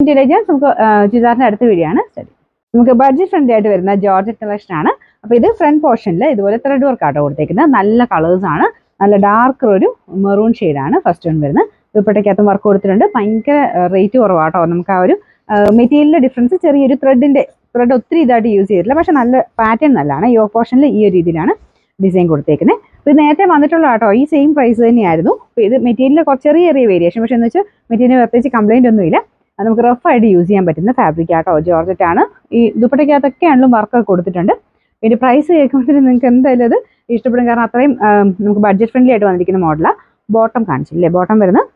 Intelligence നമുക്ക് ചുരിദാറിന്റെ അടുത്ത video ആണ് സ്റ്റഡി. നമുക്ക് ബഡ്ജറ്റ് ഫ്രണ്ട്ലി ആയിട്ട് വരുന്ന ജോർജറ്റ് കളക്ഷൻ ആണ്. അപ്പോൾ ഇത് ഫ്രണ്ട് പോർഷനിൽ ഇതുപോലെ ത്രെഡ് വർക്ക് ആട്ടോ കൊടുത്തേക്കുന്നത്. നല്ല കളേഴ്സ് ആണ്. നല്ല ഡാർക്ക് ഒരു മെറൂൺ ഷെയ്ഡാണ് ഫസ്റ്റ് വൺ വരുന്നത്. ദുപ്പട്ടയ്ക്കകത്തും വർക്ക് കൊടുത്തിട്ടുണ്ട്. ഭയങ്കര റേറ്റ് കുറവാട്ടോ. നമുക്ക് ആ ഒരു മെറ്റീരിയലിന്റെ ഡിഫറൻസ് ചെറിയൊരു ത്രെഡ് ഒത്തിരി ഇതായിട്ട് യൂസ് ചെയ്തിട്ടില്ല. പക്ഷെ നല്ല പാറ്റേൺ നല്ലതാണ്. ഈ പോർഷനിൽ ഈ ഒരു രീതിയിലാണ് ഡിസൈൻ കൊടുത്തേക്കുന്നത്. അപ്പോൾ ഇത് നേരത്തെ വന്നിട്ടുള്ള കേട്ടോ ഈ സെയിം പ്രൈസ് തന്നെയായിരുന്നു. അപ്പോൾ ഇത് മെറ്റീരിയലിൽ കുറച്ച് ചെറിയ വേരിയേഷൻ, പക്ഷെ എന്ന് വെച്ചാൽ മെറ്റീരിയൽ പ്രത്യേകിച്ച് കംപ്ലൈൻറ്റ് ഒന്നുമില്ല. നമുക്ക് റഫായിട്ട് യൂസ് ചെയ്യാൻ പറ്റുന്ന ഫാബ്രിക് ആട്ടോ. ജോർജറ്റ് ആണ്. ഈ ദുപ്പട്ടയ്ക്കകത്തൊക്കെ ആണെങ്കിലും വർക്ക് കൊടുത്തിട്ടുണ്ട്. ഇതിന്റെ പ്രൈസ് കേൾക്കുമ്പോൾ നിങ്ങൾക്ക് എന്തായാലും അത് ഇഷ്ടപ്പെടും. കാരണം അത്രയും നമുക്ക് ബഡ്ജറ്റ് ഫ്രണ്ട്ലി ആയിട്ട് വന്നിരിക്കുന്ന മോഡലാണ്. ബോട്ടം കാണിച്ചില്ലേ? ബോട്ടം വരുന്നത്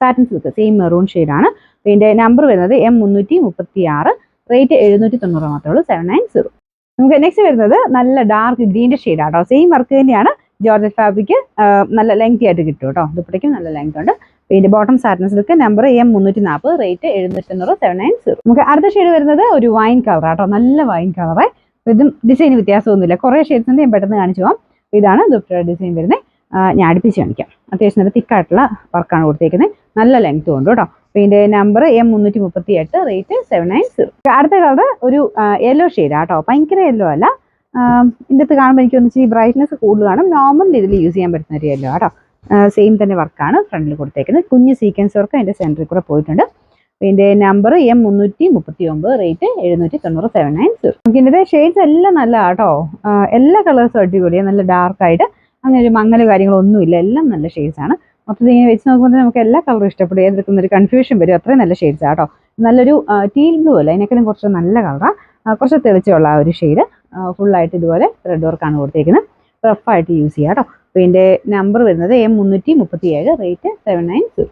സാറ്റിൻ സിൽക്ക് സെയിം മെറൂൺ ഷെയ്ഡാണ്. ഇതിന്റെ നമ്പർ വരുന്നത് M336, റേറ്റ് 790 മാത്രമേ ഉള്ളൂ, 790. നമുക്ക് നെക്സ്റ്റ് വരുന്നത് നല്ല ഡാർക്ക് ഗ്രീൻ്റെ ഷെയ്ഡാട്ടോ. സെയിം വർക്ക് തന്നെയാണ്. ജോർജറ്റ് ഫാബ്രിക് നല്ല ലെങ്തി ആയിട്ട് കിട്ടും കേട്ടോ. ദുപ്പട്ടയ്ക്കും നല്ല ലെങ്ത് ഉണ്ട്. ഇതിന്റെ bottom satin silk, number M340, rate 790, 790. നമുക്ക് അടുത്ത ഷെയ്ഡ് വരുന്നത് ഒരു വൈൻ കളർ ആട്ടോ. നല്ല വൈൻ കളറ്. ഇതും ഡിസൈൻ വ്യത്യാസമൊന്നുമില്ല. കുറേ ഷെയ്ഡ്സ് ഉണ്ട്, ഞാൻ പെട്ടെന്ന് കാണിച്ചു പോകാം. ഇതാണ് ദുപ്പട്ട ഡിസൈൻ വരുന്നത്. ഞാൻ അടുപ്പിച്ച് കാണിക്കാം. അത്യാവശ്യം നല്ല തിക്കായിട്ടുള്ള വർക്കാണ് കൊടുത്തേക്കുന്നത്. നല്ല ലെങ്ത്തും ഉണ്ട് കേട്ടോ. ഇതിന്റെ നമ്പർ M338, റേറ്റ് 790. അടുത്ത കളർ ഒരു യെല്ലോ ഷെയ്ഡ് ആട്ടോ. ഭയങ്കര യെല്ലോ അല്ല. ഇതിൻ്റെ അടുത്ത് കാണുമ്പോൾ എനിക്ക് തോന്നിച്ച് ഈ ബ്രൈറ്റ്നസ് കൂടുതൽ കാണും. നോർമൽ ഇതിൽ യൂസ് ചെയ്യാൻ പറ്റുന്ന ഒരു യെല്ലോ ആട്ടോ. സെയിം തന്നെ വർക്കാണ് ഫ്രണ്ടിൽ കൊടുത്തേക്കുന്നത്. കുഞ്ഞ് സീക്വൻസ് വർക്ക് അതിന്റെ സെന്ററിൽ കൂടെ പോയിട്ടുണ്ട്. ഇതിന്റെ നമ്പർ M339, റേറ്റ് 790, 790. നമുക്ക് ഇതിന്റെ ഷെയ്ഡ്സ് എല്ലാം നല്ല കേട്ടോ. എല്ലാ കളേഴ്സും അടിപൊളിയാണ്. നല്ല ഡാർക്ക് ആയിട്ട് അങ്ങനെ ഒരു മങ്ങല് കാര്യങ്ങളൊന്നുമില്ല. എല്ലാം നല്ല ഷെയ്ഡ്സ് ആണ്. മൊത്തത്തിൽ ഇങ്ങനെ വെച്ച് നോക്കുമ്പോൾ നമുക്ക് എല്ലാ കളറും ഇഷ്ടപ്പെടും. ഏതെടുക്കുന്ന ഒരു കൺഫ്യൂഷൻ വരും. അത്രയും നല്ല ഷെയ്ഡ്സ് ആട്ടോ. നല്ലൊരു ടീൽ ബ്ലൂ അല്ല, അതിനേക്കാളും കുറച്ച് നല്ല കളറാണ്. കുറച്ച് തെളിച്ചുള്ള ആ ഒരു ഷെയ്ഡ്. ഫുള്ളായിട്ട് ഇതുപോലെ ത്രെഡ് വർക്കാണ് കൊടുത്തേക്കുന്നത്. റഫായിട്ട് യൂസ് ചെയ്യാം കേട്ടോ. അപ്പോൾ ഇതിന്റെ നമ്പർ വരുന്നത് M337, റേറ്റ് 790.